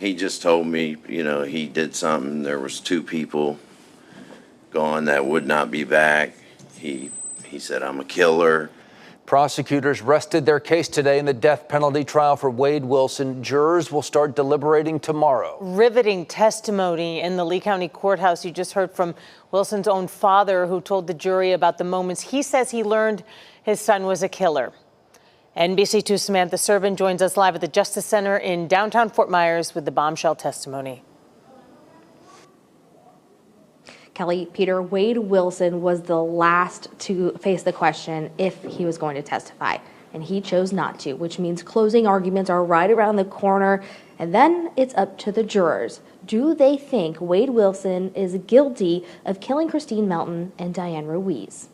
He just told me, he did something. There was 2 people gone that would not be back. He said, I'm a killer. Prosecutors rested their case today in the death penalty trial for Wade Wilson. Jurors will start deliberating tomorrow. Riveting testimony in the Lee County Courthouse. You just heard from Wilson's own father, who told the jury about the moments he says he learned his son was a killer. NBC2's Samantha Servin joins us live at the Justice Center in downtown Fort Myers with the bombshell testimony. Kelly, Peter, Wade Wilson was the last to face the question if he was going to testify, and he chose not to, which means closing arguments are right around the corner, and then it's up to the jurors. Do they think Wade Wilson is guilty of killing Christine Melton and Diane Ruiz?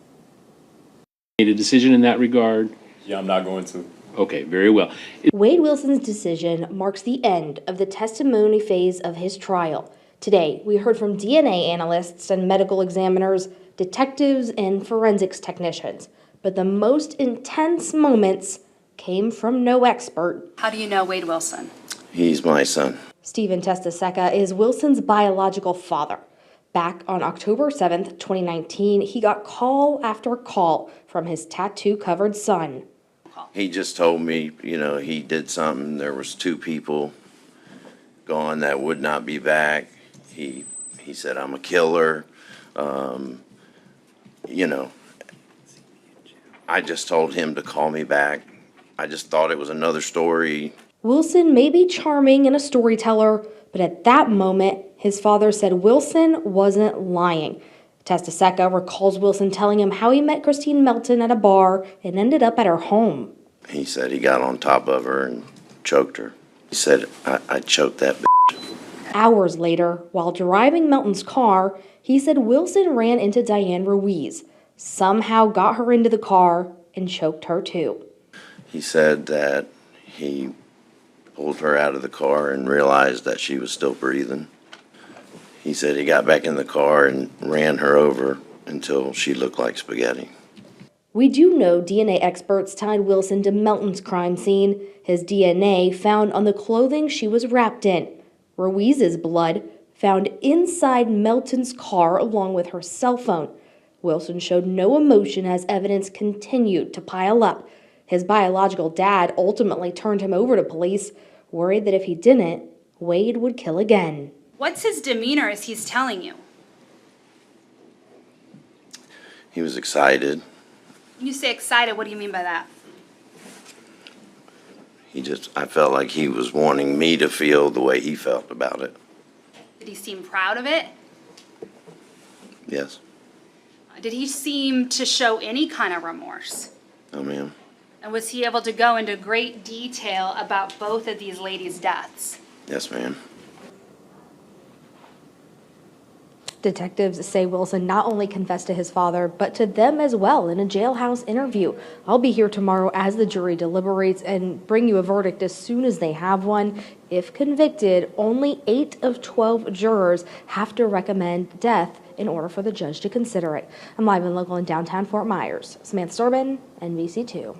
Made a decision in that regard? Yeah, I'm not going to. Okay, very well. Wade Wilson's decision marks the end of the testimony phase of his trial. Today, we heard from DNA analysts and medical examiners, detectives, and forensics technicians. But the most intense moments came from no expert. How do you know Wade Wilson? He's my son. Stephen Testaseca is Wilson's biological father. Back on October 7th, 2019, he got call after call from his tattoo-covered son. He just told me, he did something. There was 2 people gone that would not be back. He said, I'm a killer. I just told him to call me back. I just thought it was another story. Wilson may be charming and a storyteller, but at that moment, his father said Wilson wasn't lying. Testaseca recalls Wilson telling him how he met Christine Melton at a bar and ended up at her home. He said he got on top of her and choked her. He said, I choked that bitch. Hours later, while driving Melton's car, he said Wilson ran into Diane Ruiz, somehow got her into the car, and choked her too. He said that he pulled her out of the car and realized that she was still breathing. He said he got back in the car and ran her over until she looked like spaghetti. We do know DNA experts tied Wilson to Melton's crime scene. His DNA found on the clothing she was wrapped in. Ruiz's blood found inside Melton's car along with her cell phone. Wilson showed no emotion as evidence continued to pile up. His biological dad ultimately turned him over to police, worried that if he didn't, Wade would kill again. What's his demeanor as he's telling you? He was excited. When you say excited, what do you mean by that? I felt like he was wanting me to feel the way he felt about it. Did he seem proud of it? Yes. Did he seem to show any kind of remorse? No, ma'am. And was he able to go into great detail about both of these ladies' deaths? Yes, ma'am. Detectives say Wilson not only confessed to his father, but to them as well in a jailhouse interview. I'll be here tomorrow as the jury deliberates and bring you a verdict as soon as they have one. If convicted, only 8 of 12 jurors have to recommend death in order for the judge to consider it. I'm live and local in downtown Fort Myers. Samantha Servin, NBC2.